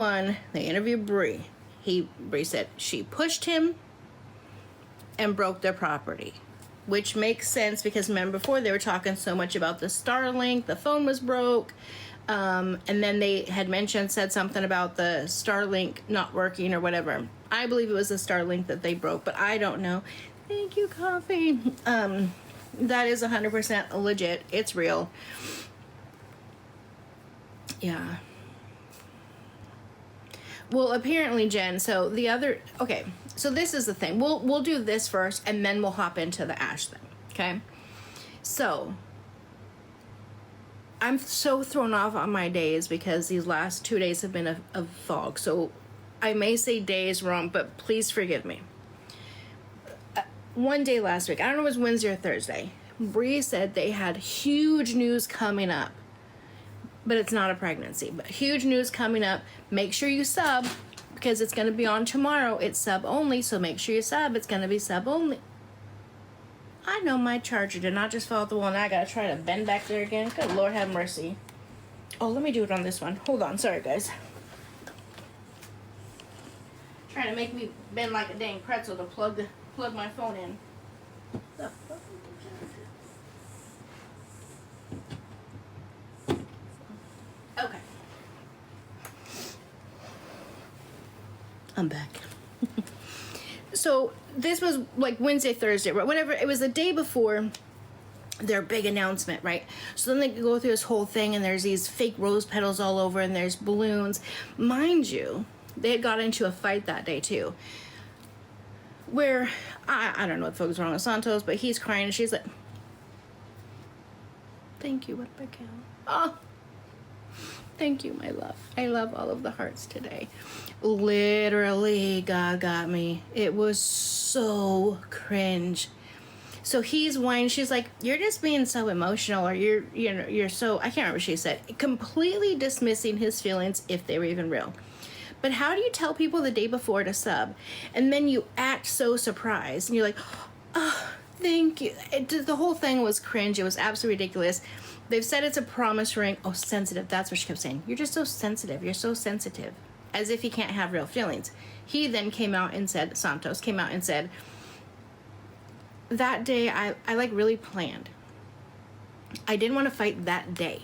They interviewed Bree. Bree said she pushed him and broke their property, which makes sense because remember before they were talking so much about the Starlink, the phone was broke, and then they had said something about the Starlink not working or whatever. I believe it was the Starlink that they broke, but I don't know. Thank you, coffee. That is 100% legit. It's real. Yeah. Well, apparently, Jen, so this is the thing. We'll do this first, and then we'll hop into the Ash thing, okay? So, I'm so thrown off on my days because these last 2 days have been a fog. So, I may say days wrong, but please forgive me. One day last week, I don't know if it was Wednesday or Thursday, Bree said they had huge news coming up. But it's not a pregnancy. But huge news coming up. Make sure you sub because it's going to be on tomorrow. It's sub only, so make sure you sub. It's going to be sub only. I know my charger did not just fall out the wall, and I got to try to bend back there again. Good Lord have mercy. Oh, let me do it on this one. Hold on. Sorry, guys. Trying to make me bend like a dang pretzel to plug my phone in. The fuck? Okay. I'm back. So this was like Wednesday, Thursday, whatever. It was the day before their big announcement, right? So then they go through this whole thing and there's these fake rose petals all over and there's balloons. Mind you, they had got into a fight that day too. Where, I don't know what the fuck was wrong with Santos, but he's crying and she's like, thank you, what about Cal? Oh. Thank you, my love. I love all of the hearts today. Literally, God got me. It was so cringe. So he's whining. She's like, you're just being so emotional, or you're so, I can't remember what she said, completely dismissing his feelings if they were even real. But how do you tell people the day before to sub, and then you act so surprised, and you're like, oh, thank you. The whole thing was cringe. It was absolutely ridiculous. They've said it's a promise ring. Oh, sensitive. That's what she kept saying. You're just so sensitive. You're so sensitive. As if he can't have real feelings. He then came out and said, Santos came out and said, that day I like really planned. I didn't want to fight that day.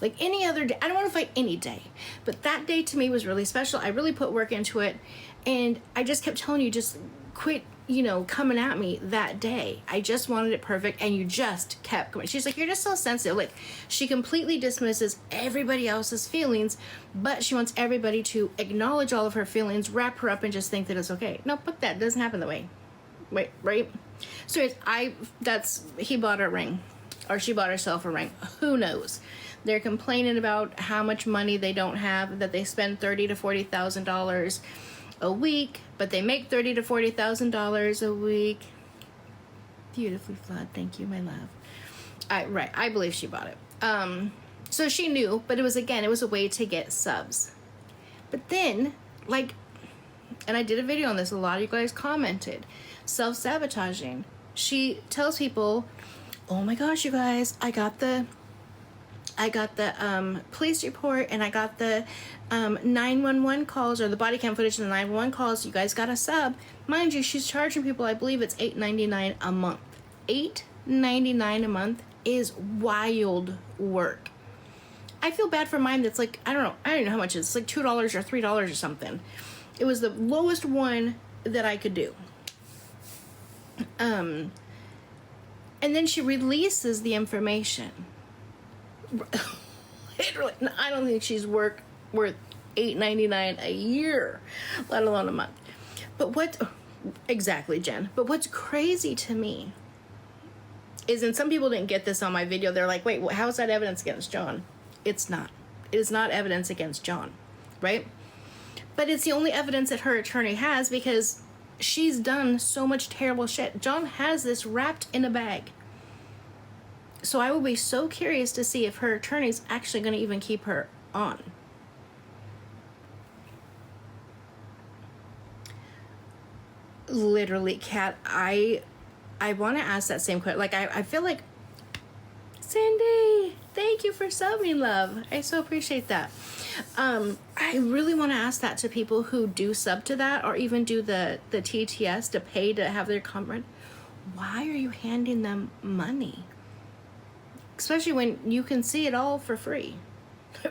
Like any other day. I don't want to fight any day. But that day to me was really special. I really put work into it. And I just kept telling you, just quit, coming at me that day. I just wanted it perfect, and you just kept going. She's like, you're just so sensitive. Like, she completely dismisses everybody else's feelings, but she wants everybody to acknowledge all of her feelings, wrap her up, and just think that it's okay. No, but that doesn't happen that way. Wait, right? So he bought a ring, or she bought herself a ring. Who knows? They're complaining about how much money they don't have, that they spend $30,000 to $40,000 a week, but they make $30,000 to $40,000 a week. Beautifully flawed. Thank you, my love. I believe she bought it. So she knew, but it was a way to get subs. But then, and I did a video on this, a lot of you guys commented, self-sabotaging. She tells people, oh my gosh, you guys, I got the police report, and I got the 911 calls, or the body cam footage of the 911 calls. You guys got a sub. Mind you, she's charging people, I believe it's $8.99 a month. $8.99 a month is wild work. I feel bad for mine that's like, I don't know how much it is. It's like $2 or $3 or something. It was the lowest one that I could do. And then she releases the information. Literally, I don't think she's worth $8.99 a year, let alone a month. But exactly, Jen. But what's crazy to me is, and some people didn't get this on my video, they're like, wait, how is that evidence against John? It's not. It is not evidence against John, right? But it's the only evidence that her attorney has, because she's done so much terrible shit. John has this wrapped in a bag. So I will be so curious to see if her attorney's actually going to even keep her on. Literally, Kat, I want to ask that same question. Like, I feel like, Cindy, thank you for subbing, love. I so appreciate that. I really want to ask that to people who do sub to that, or even do the TTS to pay to have their comment. Why are you handing them money? Especially when you can see it all for free,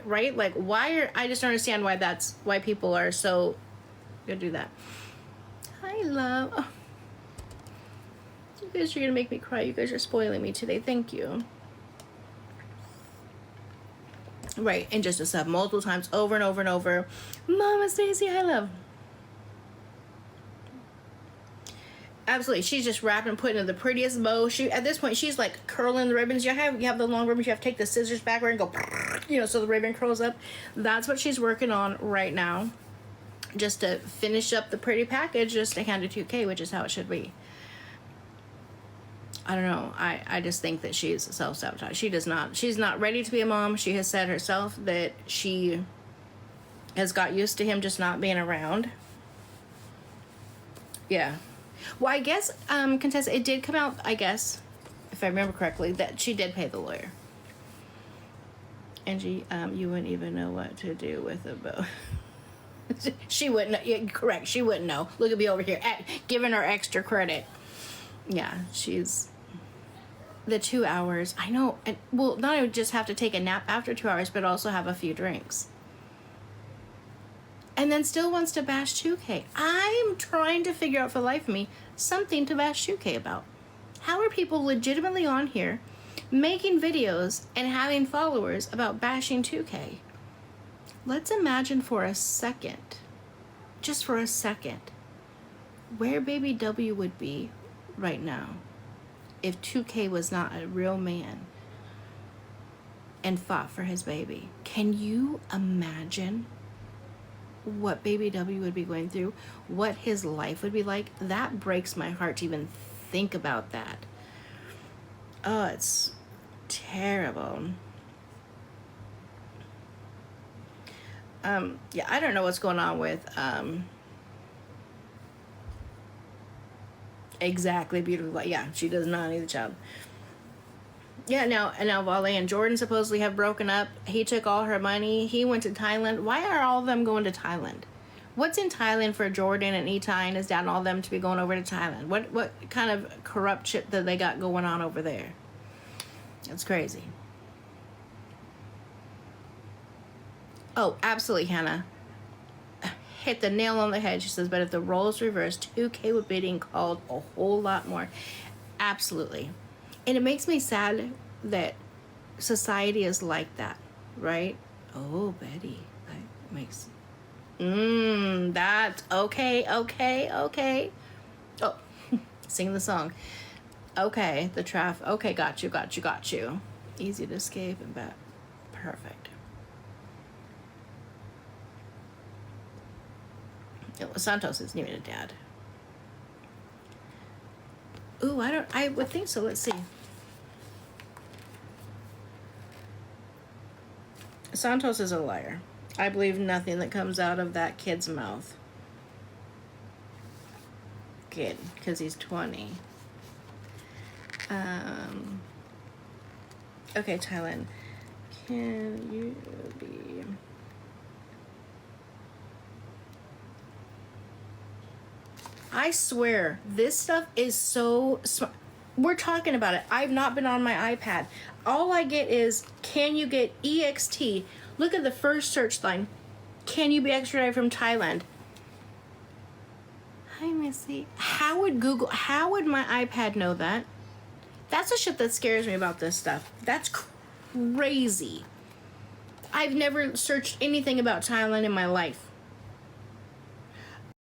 right? Like, I just don't understand why people are so gonna do that. Hi, love. Oh. You guys are gonna make me cry. You guys are spoiling me today. Thank you. Right, and just to sub multiple times over and over and over. Mama Stacy, hi, love. Absolutely, she's just wrapping, putting in the prettiest bow. At this point, she's like curling the ribbons. You have the long ribbons. You have to take the scissors backward and go, so the ribbon curls up. That's what she's working on right now, just to finish up the pretty package, just to hand it to UK, which is how it should be. I don't know. I just think that she's self-sabotage. She's not ready to be a mom. She has said herself that she has got used to him just not being around. Yeah. Well, I guess, Contessa, it did come out, I guess, if I remember correctly, that she did pay the lawyer. Angie, you wouldn't even know what to do with a bow. She wouldn't know. Yeah, correct. She wouldn't know. Look at me over here, giving her extra credit. Yeah, she's... The 2 hours, I know, and well, not only just have to take a nap after 2 hours, but also have a few drinks. And then still wants to bash 2K. I'm trying to figure out for the life of me something to bash 2K about. How are people legitimately on here making videos and having followers about bashing 2K? Let's imagine for a second, just for a second, where baby W would be right now if 2K was not a real man and fought for his baby. Can you imagine what baby W would be going through? What his life would be like? That breaks my heart to even think about that. Oh, it's terrible. Yeah, I don't know what's going on with exactly beautiful. Yeah, she does not need a child. Yeah, now Vale and Jordan supposedly have broken up. He took all her money. He went to Thailand. Why are all of them going to Thailand? What's in Thailand for Jordan and Itai and his dad and all of them to be going over to Thailand? What kind of corrupt shit that they got going on over there? It's crazy. Oh, absolutely, Hannah. Hit the nail on the head. She says, but if the roles reversed, 2K would be being called a whole lot more. Absolutely. And it makes me sad that society is like that, right? Oh, Betty. That makes... that's... Okay. Oh, sing the song. Okay, the traffic. Okay, got you. Easy to escape and back. Perfect. Santos isn't even a dad. Ooh, I would think so. Let's see. Santos is a liar. I believe nothing that comes out of that kid's mouth. Kid, because he's 20. Okay, Thailand. Can you be... I swear, this stuff is so smart. We're talking about it. I've not been on my iPad. All I get is, can you get EXT? Look at the first search line. Can you be extradited from Thailand? Hi, Missy. How would my iPad know that? That's the shit that scares me about this stuff. That's crazy. I've never searched anything about Thailand in my life.